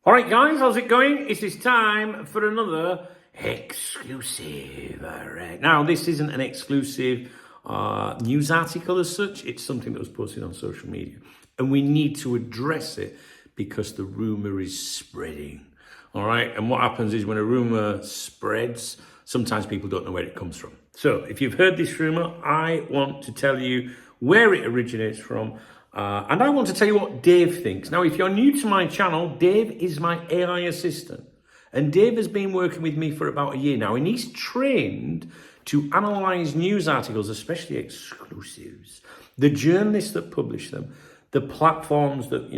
All right, guys, how's it going? It is time for another exclusive. All right. Now, this isn't an exclusive news article as such. It's something that was posted on social media. And we need to address it because the rumour is spreading. All right. And what happens is when a rumour spreads, sometimes people don't know where it comes from. So if you've heard this rumour, I want to tell you where it originates from. And I want to tell you what Dave thinks. Now, if you're new to my channel, Dave is my AI assistant. And Dave has been working with me for about a year now. And he's trained to analyse news articles, especially exclusives, the journalists that publish them, the platforms that,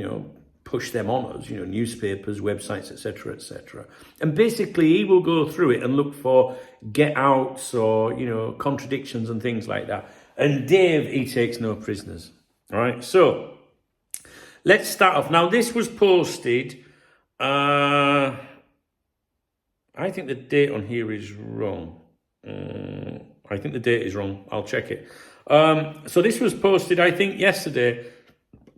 push them on us, newspapers, websites, etc., etc. And basically, he will go through it and look for get-outs or, contradictions and things like that. And Dave, he takes no prisoners. All right, so let's start off. Now, this was posted. I think the date on here is wrong. I think the date is wrong. I'll check it. So this was posted, I think, yesterday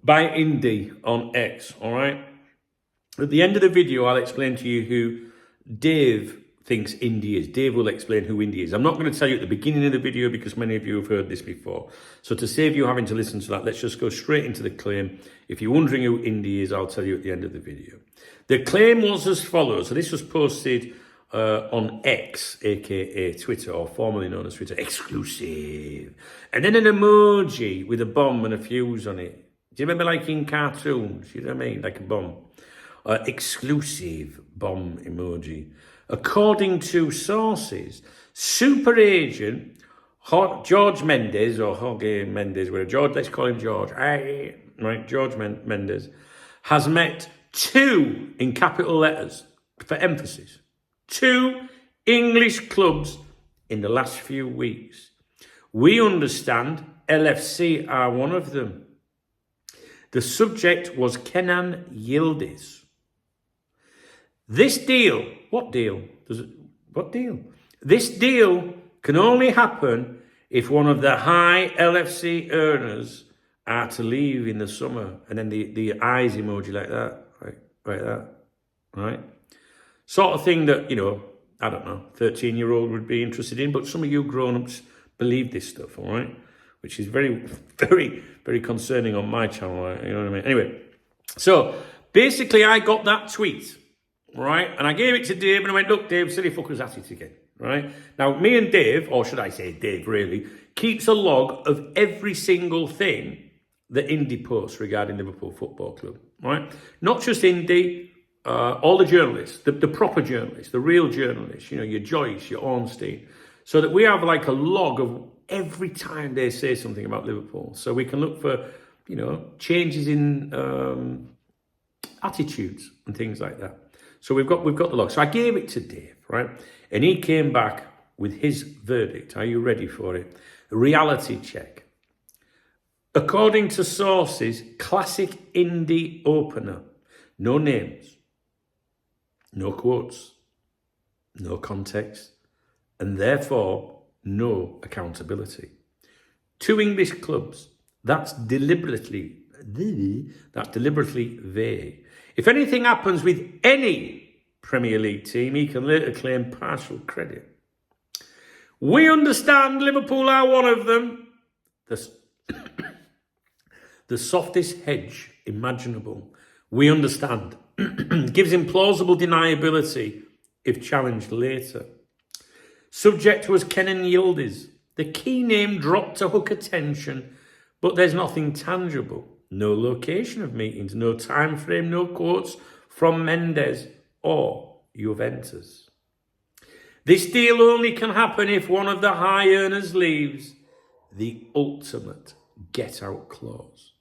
by Indy on X. All right. At the end of the video, I'll explain to you who Dave thinks Indy is. Dave will explain who Indy is. I'm not going to tell you at the beginning of the video because many of you have heard this before. So to save you having to listen to that, let's just go straight into the claim. If you're wondering who Indy is, I'll tell you at the end of the video. The claim was as follows. So this was posted on X, aka Twitter, or formerly known as Twitter, exclusive. And then an emoji with a bomb and a fuse on it. Do you remember like in cartoons? You know what I mean? Like a bomb. Exclusive bomb emoji. According to sources, super agent George Mendes, or Jorge Mendes, let's call him George, right? George Mendes has met two, in capital letters, for emphasis, two English clubs in the last few weeks. We understand LFC are one of them. The subject was Kenan Yildiz. This deal, what deal? What deal? This deal can only happen if one of the high LFC earners are to leave in the summer. And then the eyes emoji like that, right? Like that, right? Sort of thing that, I don't know, 13-year-old would be interested in. But some of you grown-ups believe this stuff, all right? Which is very, very, very concerning on my channel, you know what I mean? Anyway, so basically I got that tweet. Right, and I gave it to Dave and I went, look, Dave, silly fucker's at it again, right? Now, me and Dave, or should I say Dave really, keeps a log of every single thing that Indy posts regarding Liverpool Football Club, right? Not just Indy, all the journalists, the proper journalists, the real journalists, your Joyce, your Ornstein, so that we have like a log of every time they say something about Liverpool. So we can look for, changes in attitudes and things like that. So we've got the log. So I gave it to Dave, right? And he came back with his verdict. Are you ready for it? A reality check. According to sources, classic Indy opener. No names, no quotes, no context, and therefore no accountability. Two English clubs. That's deliberately vague. If anything happens with any Premier League team, he can later claim partial credit. We understand Liverpool are one of them. The softest hedge imaginable. We understand. Gives him plausible deniability if challenged later. Subject was Kenan Yildiz. The key name dropped to hook attention, but there's nothing tangible. No location of meetings, no time frame, no quotes from Mendes or Juventus. This deal only can happen if one of the high earners leaves. The ultimate get-out clause.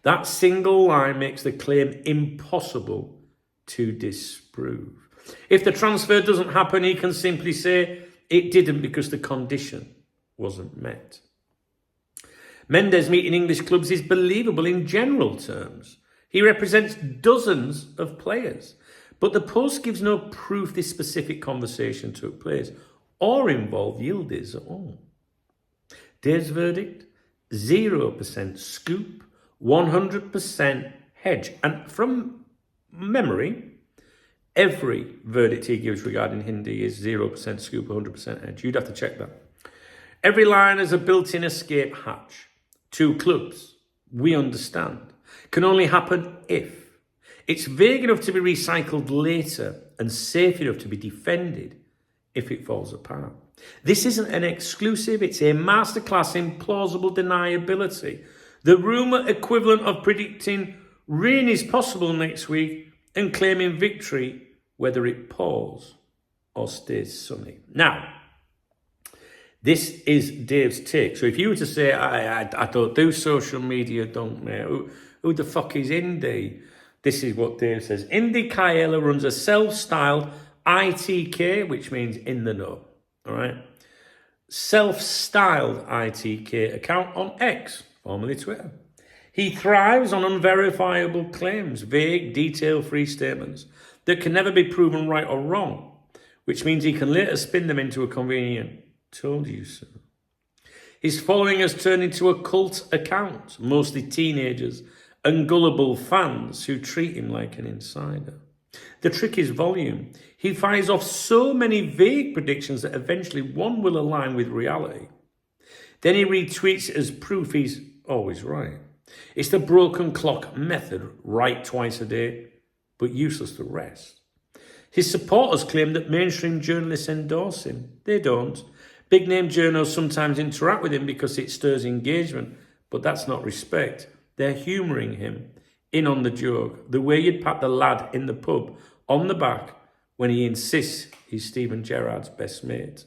That single line makes the claim impossible to disprove. If the transfer doesn't happen, he can simply say it didn't because the condition wasn't met. Mendes meeting English clubs is believable in general terms. He represents dozens of players. But the post gives no proof this specific conversation took place or involved Yildiz at all. Dave's verdict, 0% scoop, 100% hedge. And from memory, Every verdict he gives regarding Hindi is 0% scoop, 100% edge. You'd have to check that. Every line has a built-in escape hatch. 2 clubs, we understand, can only happen if it's vague enough to be recycled later and safe enough to be defended if it falls apart. This isn't an exclusive, it's a masterclass in plausible deniability. The rumour equivalent of predicting rain is possible next week and claiming victory whether it pours or stays sunny. Now, this is Dave's take. So if you were to say, I don't do social media, don't mate, who the fuck is Indy? This is what Dave says. Indy Kaela runs a self-styled ITK, which means in the know, all right? Self-styled ITK account on X, formerly Twitter. He thrives on unverifiable claims, vague, detail-free statements that can never be proven right or wrong, which means he can later spin them into a convenient "told you so." His following has turned into a cult account, mostly teenagers and gullible fans who treat him like an insider. The trick is volume. He fires off so many vague predictions that eventually one will align with reality. Then he retweets it as proof he's always right. It's the broken clock method, right twice a day, but useless the rest. His supporters claim that mainstream journalists endorse him. They don't. Big name journals sometimes interact with him because it stirs engagement, but that's not respect. They're humouring him, in on the joke, the way you'd pat the lad in the pub on the back when he insists he's Stephen Gerrard's best mate.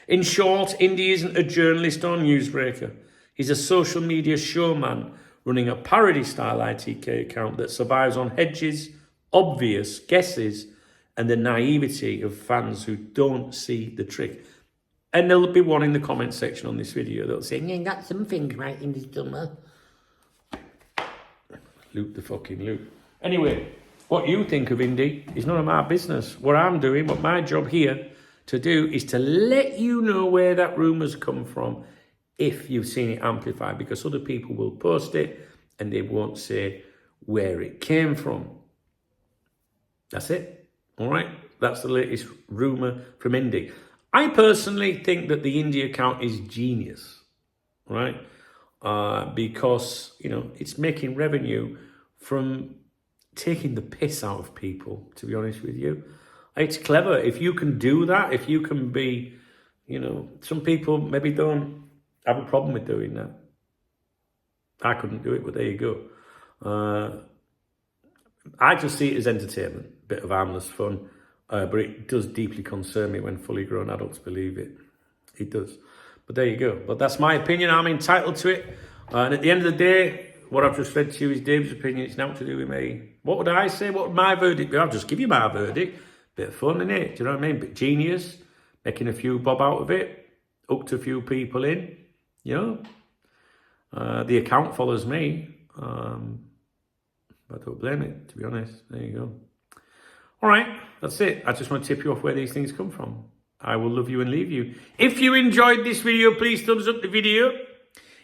In short, Indy isn't a journalist or newsbreaker. He's a social media showman running a parody-style ITK account that survives on hedges, obvious guesses, and the naivety of fans who don't see the trick. And there'll be one in the comment section on this video that'll say, "You got some things right in this summer." Loop the fucking loop. Anyway, what you think of Indy is none of my business. What I'm doing, what my job here to do is to let you know where that rumour's come from if you've seen it amplified, because other people will post it and they won't say where it came from. That's it. All right? That's the latest rumour from Indy. I personally think that the Indy account is genius, right? Because, you know, it's making revenue from taking the piss out of people, to be honest with you. It's clever. If you can do that, if you can be, you know, some people maybe don't have a problem with doing that. I couldn't do it, but there you go. I just see it as entertainment, bit of harmless fun, but it does deeply concern me when fully grown adults believe it. It does. But there you go. But that's my opinion. I'm entitled to it. And at the end of the day, what I've just read to you is Dave's opinion. It's not to do with me. What would I say? What would my verdict be? I'll just give you my verdict. Bit of fun, innit? Do you know what I mean? Bit genius. Making a few bob out of it. Hooked a few people in. You know? The account follows me. But I don't blame it, to be honest. There you go. All right. That's it. I just want to tip you off where these things come from. I will love you and leave you. If you enjoyed this video, please thumbs up the video.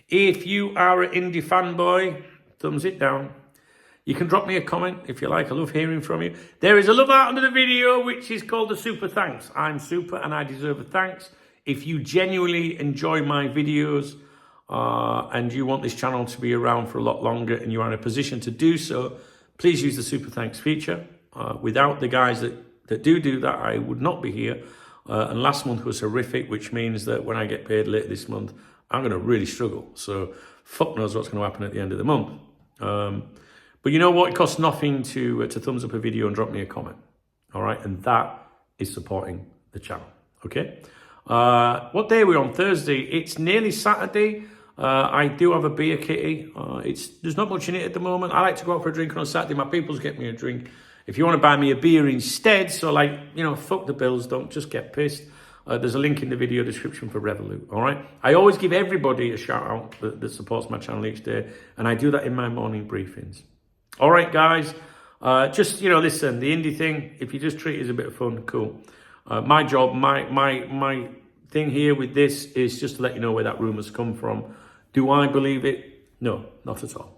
If you are an indie fanboy, thumbs it down. You can drop me a comment if you like. I love hearing from you. There is a love art under the video, which is called the Super Thanks. I'm super and I deserve a thanks. If you genuinely enjoy my videos and you want this channel to be around for a lot longer and you are in a position to do so, please use the Super Thanks feature. Without the guys that do that, I would not be here. And last month was horrific, which means that when I get paid later this month, I'm going to really struggle. So fuck knows what's going to happen at the end of the month. But you know what? It costs nothing to thumbs up a video and drop me a comment. All right? And that is supporting the channel. Okay? What day are we on? Thursday. It's nearly Saturday. I do have a beer kitty. There's not much in it at the moment. I like to go out for a drink on a Saturday. My peoples get me a drink. If you want to buy me a beer instead, so like, you know, fuck the bills, don't just get pissed. There's a link in the video description for Revolut, all right? I always give everybody a shout out that supports my channel each day, and I do that in my morning briefings. All right, guys, just, you know, listen, the indie thing, if you just treat it as a bit of fun, cool. My job, my thing here with this is just to let you know where that rumour's come from. Do I believe it? No, not at all.